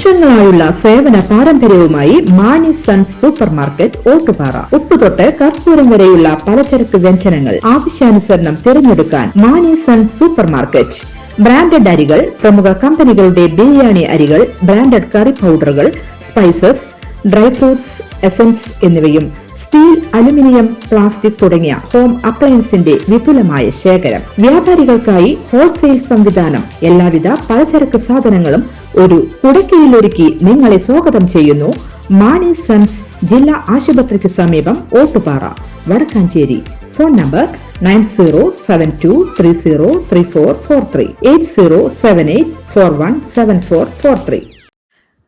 വർഷങ്ങളായുള്ള സേവന പാരമ്പര്യവുമായി Mani sons supermarket Ottupara. ഉപ്പുതൊട്ട് കർപ്പൂരം വരെയുള്ള പലചരക്ക് വ്യഞ്ജനങ്ങൾ ആവശ്യാനുസരണം തിരഞ്ഞെടുക്കാൻ Mani sons supermarket. Branded അരികൾ, പ്രമുഖ കമ്പനികളുടെ ബിരിയാണി അരികൾ, ബ്രാൻഡഡ് കറി പൗഡറുകൾ, സ്പൈസസ്, ഡ്രൈ ഫ്രൂട്ട്സ്, എസൻസ് എന്നിവയും സ്റ്റീൽ, അലുമിനിയം, പ്ലാസ്റ്റിക് തുടങ്ങിയ ഹോം അപ്ലയൻസിന്റെ വിപുലമായ ശേഖരം. വ്യാപാരികൾക്കായി ഹോൾസെയിൽ സംവിധാനം. എല്ലാവിധ പലചരക്ക് സാധനങ്ങളും ഒരു കുടക്കീഴിലൊരുക്കി നിങ്ങളെ സ്വാഗതം ചെയ്യുന്നു. മാണി സൺസ് ജില്ലാ ആശുപത്രിക്ക് സമീപം ഓട്ടുപാറ, വടക്കാഞ്ചേരി. Phone number 9072303443 8078417443.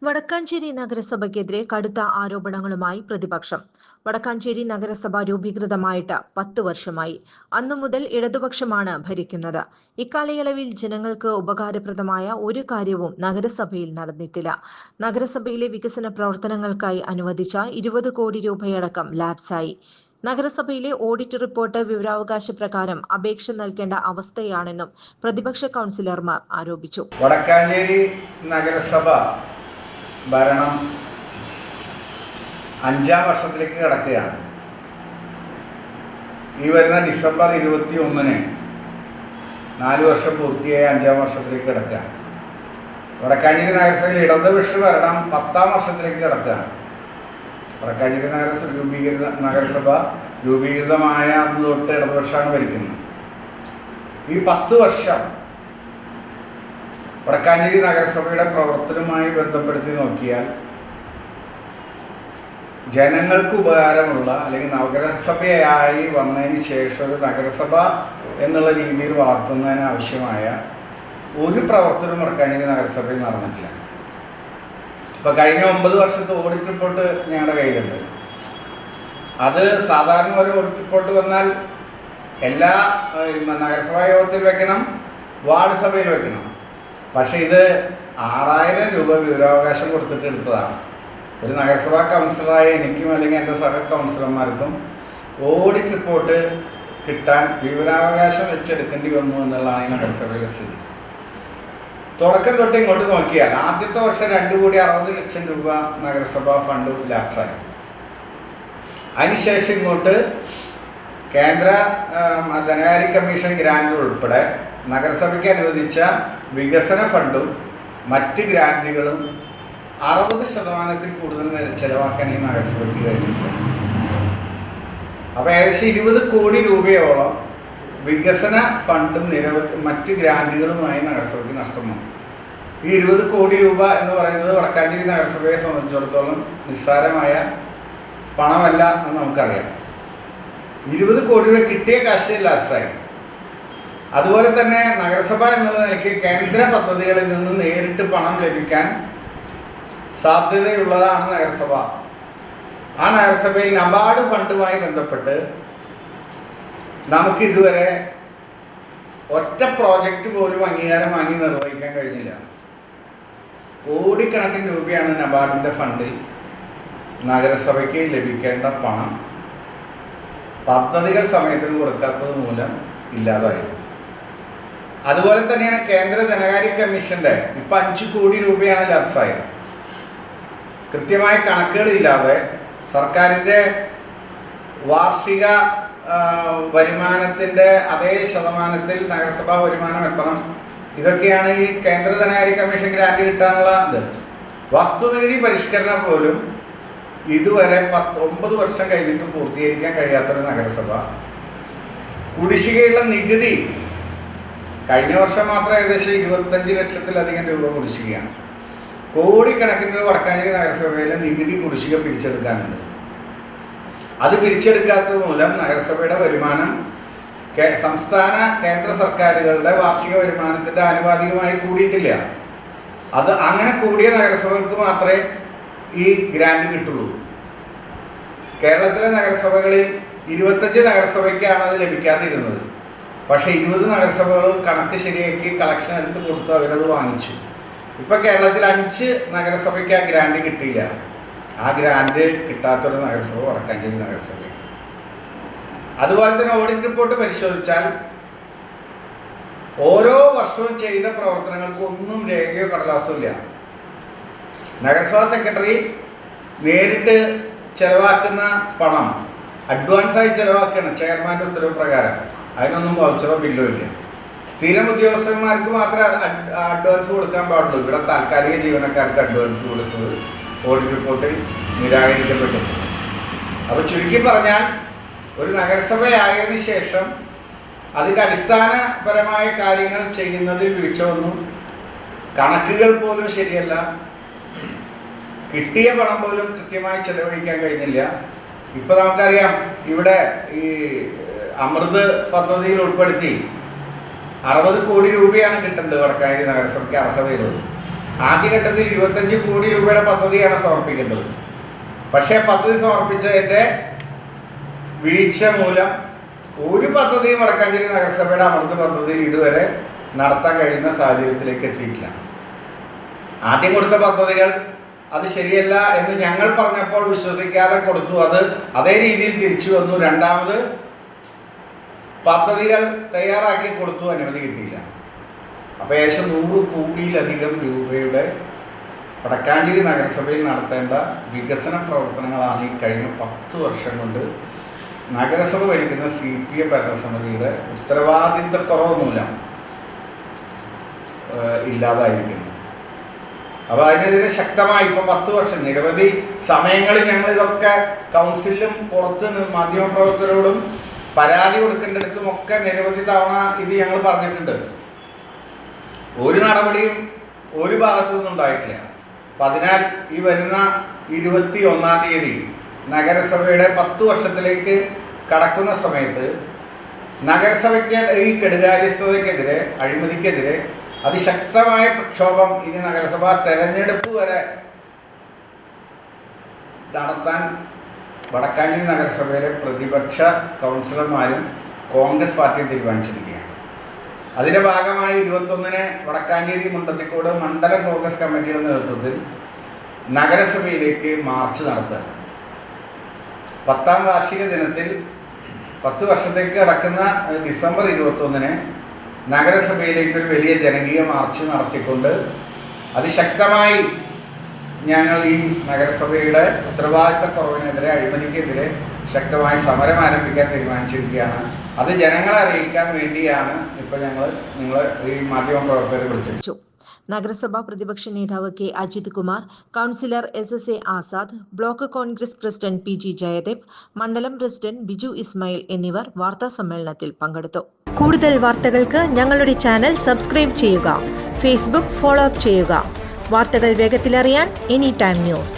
വടക്കാഞ്ചേരി നഗരസഭയ്ക്കെതിരെ കടുത്ത ആരോപണങ്ങളുമായി പ്രതിപക്ഷം. വടക്കാഞ്ചേരി നഗരസഭ രൂപീകൃതമായിട്ട് 10 വർഷമായി. അന്നു മുതൽ ഇടതുപക്ഷമാണ് ഭരിക്കുന്നത്. ഇക്കാലയളവിൽ ജനങ്ങൾക്ക് ഉപകാരപ്രദമായ ഒരു കാര്യവും നഗരസഭയിൽ നടന്നിട്ടില്ല. നഗരസഭയിലെ വികസന പ്രവർത്തനങ്ങൾക്കായി അനുവദിച്ച 20 കോടി രൂപയടക്കം ലാപ്സായി. നഗരസഭയിലെ ഓഡിറ്റ് റിപ്പോർട്ട് വിവരാവകാശ പ്രകാരം അപേക്ഷ നൽകേണ്ട അവസ്ഥയാണെന്നും പ്രതിപക്ഷ കൗൺസിലർമാർ ആരോപിച്ചു. വടക്കാഞ്ചേരി നഗരസഭ ഭരണം 5ാം വർഷത്തിലേക്ക് കടക്കുകയാണ്. ഈ വരുന്ന ഡിസംബർ 21-ന് 4 വർഷം പൂർത്തിയായ 5ാം വർഷത്തിലേക്ക് കിടക്കുകയാണ്. വടക്കാഞ്ചേരി നഗരസഭയിൽ ഇടതുപക്ഷ ഭരണം 10ാം വർഷത്തിലേക്ക് കിടക്കുകയാണ്. വടക്കാഞ്ചേരി നഗരസഭ രൂപീകൃതമായ അന്ന് തൊട്ട് ഇടതുപക്ഷമാണ് ഭരിക്കുന്നത്. ഈ 10 വർഷം വടക്കാഞ്ചേരി നഗരസഭയുടെ പ്രവർത്തനവുമായി ബന്ധപ്പെടുത്തി നോക്കിയാൽ ജനങ്ങൾക്ക് ഉപകാരമുള്ള, അല്ലെങ്കിൽ നഗരസഭയായി വന്നതിന് ശേഷം ഒരു നഗരസഭ എന്നുള്ള രീതിയിൽ വളർത്തുന്നതിന് ആവശ്യമായ ഒരു പ്രവർത്തനവും വടക്കാഞ്ചേരി നഗരസഭയിൽ നടന്നിട്ടില്ല. ഇപ്പോൾ കഴിഞ്ഞ 9 വർഷത്തെ ഓഡിറ്റ് റിപ്പോർട്ട് ഞങ്ങളുടെ കയ്യിലുണ്ട്. അത് സാധാരണ ഒരു ഓഡിറ്റ് റിപ്പോർട്ട് വന്നാൽ എല്ലാ നഗരസഭാ യോഗത്തിൽ വെക്കണം, വാർഡ് സഭയിൽ വെക്കണം. പക്ഷേ ഇത് 6000 രൂപ വിവരാവകാശം കൊടുത്തിട്ട് എടുത്തതാണ്. ഒരു നഗരസഭാ കൗൺസിലറായ എനിക്കും അല്ലെങ്കിൽ എൻ്റെ സഹ കൗൺസിലർമാർക്കും ഓഡിറ്റ് റിപ്പോർട്ട് കിട്ടാൻ വിവരാവകാശം വെച്ചെടുക്കേണ്ടി വന്നു എന്നുള്ളതാണ് ഈ നഗരസഭയിലെ സ്ഥിതി. തുടക്കം തൊട്ട് ഇങ്ങോട്ട് നോക്കിയാൽ ആദ്യത്തെ വർഷം 2,60,00,000 രൂപ നഗരസഭാ ഫണ്ട് ലാപ്സായി. അതിനുശേഷം ഇങ്ങോട്ട് കേന്ദ്ര ധനകാര്യ കമ്മീഷൻ ഗ്രാൻഡ് ഉൾപ്പെടെ നഗരസഭയ്ക്ക് അനുവദിച്ച വികസന ഫണ്ടും മറ്റ് ഗ്രാൻറ്റുകളും 60% കൂടുതൽ ചെലവാക്കാൻ ഈ നഗരസഭയ്ക്ക് കഴിഞ്ഞിട്ടുണ്ട്. അപ്പോൾ ഏകദേശം 20 കോടി രൂപയോളം വികസന ഫണ്ടും നിരവധി മറ്റ് ഗ്രാൻറ്റുകളുമായി നഗരസഭയ്ക്ക് നഷ്ടം വന്നു. ഈ 20 കോടി രൂപ എന്ന് പറയുന്നത് വടക്കാഞ്ചേരി നഗരസഭയെ സംബന്ധിച്ചിടത്തോളം നിസ്സാരമായ പണമല്ല എന്ന് നമുക്കറിയാം. 20 കോടി രൂപ കിട്ടിയ കാശ് ലാപ്സായി. അതുപോലെ തന്നെ നഗരസഭ എന്നുള്ള നിലയ്ക്ക് കേന്ദ്ര പദ്ധതികളിൽ നിന്ന് നേരിട്ട് പണം ലഭിക്കാൻ സാധ്യതയുള്ളതാണ് നഗരസഭ. ആ നഗരസഭയിൽ നബാർഡ് ഫണ്ടുമായി ബന്ധപ്പെട്ട് നമുക്ക് ഇതുവരെ ഒറ്റ പ്രോജക്റ്റ് പോലും അംഗീകാരം വാങ്ങി നിർവഹിക്കാൻ കഴിഞ്ഞില്ല. കോടിക്കണക്കിന് രൂപയാണ് നബാർഡിൻ്റെ ഫണ്ടിൽ നഗരസഭയ്ക്ക് ലഭിക്കേണ്ട പണം പദ്ധതികൾ സമയത്തിന് കൊടുക്കാത്തത് മൂലം ഇല്ലാതായത്. അതുപോലെ തന്നെയാണ് കേന്ദ്ര ധനകാര്യ കമ്മീഷൻ്റെ ഇപ്പം 5 കോടി രൂപയാണ് ലാപ്സായത്. കൃത്യമായ കണക്കുകളില്ലാതെ സർക്കാരിൻ്റെ വാർഷിക വരുമാനത്തിൻ്റെ അതേ ശതമാനത്തിൽ നഗരസഭാ വരുമാനം എത്തണം. ഇതൊക്കെയാണ് ഈ കേന്ദ്ര ധനകാര്യ കമ്മീഷൻ ഗ്രാൻഡ് കിട്ടാനുള്ള ഇത്. വസ്തുനികുതി പരിഷ്കരണം പോലും ഇതുവരെ 9 വർഷം കഴിഞ്ഞിട്ടും പൂർത്തീകരിക്കാൻ കഴിയാത്തൊരു നഗരസഭ. കുടിശ്ശികയുള്ള നികുതി കഴിഞ്ഞ വർഷം മാത്രം ഏകദേശം 25 ലക്ഷത്തിലധികം രൂപ കുടിശ്ശികയാണ്. കോടിക്കണക്കിന് രൂപ വടക്കാഞ്ചേരി നഗരസഭയിലെ നികുതി കുടിശ്ശിക പിരിച്ചെടുക്കാനുണ്ട്. അത് പിരിച്ചെടുക്കാത്തത് മൂലം നഗരസഭയുടെ വരുമാനം സംസ്ഥാന കേന്ദ്ര സർക്കാരുകളുടെ വാർഷിക വരുമാനത്തിൻ്റെ ആനുപാതികമായി കൂടിയിട്ടില്ല. അത് അങ്ങനെ കൂടിയ നഗരസഭകൾക്ക് മാത്രമേ ഈ ഗ്രാൻഡ് കിട്ടുള്ളൂ. കേരളത്തിലെ നഗരസഭകളിൽ 25 നഗരസഭയ്ക്കാണ് അത് ലഭിക്കാതിരുന്നത്. പക്ഷേ 20 നഗരസഭകളും കണക്ക് ശരിയാക്കി കളക്ഷൻ എടുത്ത് കൊടുത്ത് അവരത് വാങ്ങിച്ചു. ഇപ്പോൾ കേരളത്തിൽ 5 നഗരസഭയ്ക്ക് ആ ഗ്രാൻഡ് കിട്ടിയില്ല. ആ ഗ്രാൻഡ് കിട്ടാത്തൊരു നഗരസഭ വടക്കാഞ്ചേരി നഗരസഭയാണ്. അതുപോലെ തന്നെ ഓഡിറ്റ് റിപ്പോർട്ട് പരിശോധിച്ചാൽ ഓരോ വർഷവും ചെയ്ത പ്രവർത്തനങ്ങൾക്ക് ഒന്നും രേഖയോ കടലാസോ ഇല്ല. നഗരസഭാ സെക്രട്ടറി നേരിട്ട് ചെലവാക്കുന്ന പണം അഡ്വാൻസായി ചെലവാക്കുകയാണ് ചെയർമാൻ്റെ ഉത്തരവ് പ്രകാരം. അതിനൊന്നും വൗച്ചറോ ബില്ലോ ഇല്ല. സ്ഥിരം ഉദ്യോഗസ്ഥന്മാർക്ക് മാത്രമേ അഡ്വാൻസ് കൊടുക്കാൻ പാടുള്ളൂ. ഇവിടെ താൽക്കാലിക ജീവനക്കാർക്ക് അഡ്വാൻസ് കൊടുത്തത് ഓഡിറ്റ് റിപ്പോർട്ടിൽ നിരാകരിക്കപ്പെട്ടു. അപ്പോൾ ചുരുക്കി പറഞ്ഞാൽ ഒരു നഗരസഭയായതിനു ശേഷം അതിൻ്റെ അടിസ്ഥാനപരമായ കാര്യങ്ങൾ ചെയ്യുന്നതിൽ വീഴ്ച വന്നു. കണക്കുകൾ പോലും ശരിയല്ല. കിട്ടിയ പണം പോലും കൃത്യമായി ചെലവഴിക്കാൻ കഴിഞ്ഞില്ല. ഇപ്പം നമുക്കറിയാം, ഇവിടെ ഈ അമൃത് പദ്ധതിയിൽ ഉൾപ്പെടുത്തി 60 കോടി രൂപയാണ് കിട്ടേണ്ടത് വടക്കാഞ്ചേരി നഗരസഭയ്ക്ക് അർഹതയുള്ളത്. ആദ്യഘട്ടത്തിൽ 25 കോടി രൂപയുടെ പദ്ധതിയാണ് സമർപ്പിക്കേണ്ടത്. പക്ഷേ പദ്ധതി സമർപ്പിച്ചതിൻ്റെ വീഴ്ച മൂലം ഒരു പദ്ധതിയും വടക്കാഞ്ചേരി നഗരസഭയുടെ അമൃത് പദ്ധതിയിൽ ഇതുവരെ നടത്താൻ കഴിയുന്ന സാഹചര്യത്തിലേക്ക് എത്തിയിട്ടില്ല. ആദ്യം കൊടുത്ത പദ്ധതികൾ അത് ശരിയല്ല എന്ന് ഞങ്ങൾ പറഞ്ഞപ്പോൾ വിശ്വസിക്കാതെ കൊടുത്തു. അത് അതേ രീതിയിൽ തിരിച്ചു വന്നു. രണ്ടാമത് പദ്ധതികൾ തയ്യാറാക്കി കൊടുത്തു, അനുമതി കിട്ടിയില്ല. അപ്പോൾ ഏകദേശം 100 കോടിയിലധികം രൂപയുടെ വടക്കാഞ്ചേരി നഗരസഭയിൽ നടത്തേണ്ട വികസന പ്രവർത്തനങ്ങളാണ് ഈ കഴിഞ്ഞ 10 വർഷം കൊണ്ട് നഗരസഭ ഭരിക്കുന്ന CPM ഭരണസമിതിയുടെ ഉത്തരവാദിത്തക്കുറവ് മൂലം ഇല്ലാതായിരിക്കുന്നു. അപ്പോൾ അതിനെതിരെ ശക്തമായി ഇപ്പോൾ 10 വർഷം നിരവധി സമയങ്ങളിൽ ഞങ്ങൾ ഇതൊക്കെ കൗൺസിലിലും പുറത്ത് മാധ്യമപ്രവർത്തകരോടും പരാതി കൊടുക്കേണ്ടിടത്തുമൊക്കെ നിരവധി തവണ ഇത് ഞങ്ങൾ പറഞ്ഞിട്ടുണ്ട്. ഒരു നടപടിയും ഒരു ഭാഗത്തു നിന്നും ഉണ്ടായിട്ടില്ല. അതിനാൽ ഈ വരുന്ന 21-ാം തീയതി നഗരസഭയുടെ 10 വർഷത്തിലേക്ക് കടക്കുന്ന സമയത്ത് നഗരസഭയ്ക്ക് ഈ കെടുകാര്യസ്ഥതയ്ക്കെതിരെ, അഴിമതിക്കെതിരെ അതിശക്തമായ പ്രക്ഷോഭം ഇനി നഗരസഭാ തെരഞ്ഞെടുപ്പ് വരെ നടത്താൻ വടക്കാഞ്ചേരി നഗരസഭയിലെ പ്രതിപക്ഷ കൗൺസിലർമാരും കോൺഗ്രസ് പാർട്ടിയും തീരുമാനിച്ചിരിക്കുകയാണ്. അതിൻ്റെ ഭാഗമായി 21-ന് വടക്കാഞ്ചേരി മുണ്ടത്തിക്കോട് മണ്ഡലം കോൺഗ്രസ് കമ്മിറ്റിയുടെ നേതൃത്വത്തിൽ നഗരസഭയിലേക്ക് മാർച്ച് നടത്തുകയാണ്. 10ാം വാർഷിക ദിനത്തിൽ 10 വർഷത്തേക്ക് കടക്കുന്ന ഡിസംബർ 21-ന് നഗരസഭയിലേക്ക് ഒരു വലിയ ജനകീയ മാർച്ച് നടത്തിക്കൊണ്ട് അതിശക്തമായി ഞങ്ങൾ ഈ നഗരസഭയുടെ ഉത്തരവാദിത്തക്കുറവിനെതിരെ, അഴിമതിക്കെതിരെ ശക്തമായ സമരം ആരംഭിക്കാൻ തീരുമാനിച്ചിരിക്കുകയാണ്. അത് ജനങ്ങളെ അറിയിക്കാൻ വേണ്ടിയാണ് ഇപ്പോൾ നിങ്ങൾ ഈ മാധ്യമപ്രവർത്തകരെ വിളിച്ചത്. നഗരസഭാ പ്രതിപക്ഷ നേതാവ് K Ajith Kumar, councillor SSA Azad, block Congress president PG Jayadev, മണ്ഡലം പ്രസിഡന്റ് ബിജു ഇസ്മായിൽ എന്നിവർ വാർത്താ സമ്മേളനത്തിൽ പങ്കെടുത്തു. കൂടുതൽ വാർത്തകൾക്ക് ഞങ്ങളുടെ ചാനൽ സബ്സ്ക്രൈബ് ചെയ്യുക. ഫേസ്ബുക്ക് ഫോളോ അപ്പ് ചെയ്യുക. വാർത്തകൾ വേഗത്തിലറിയാൻ Anytime News.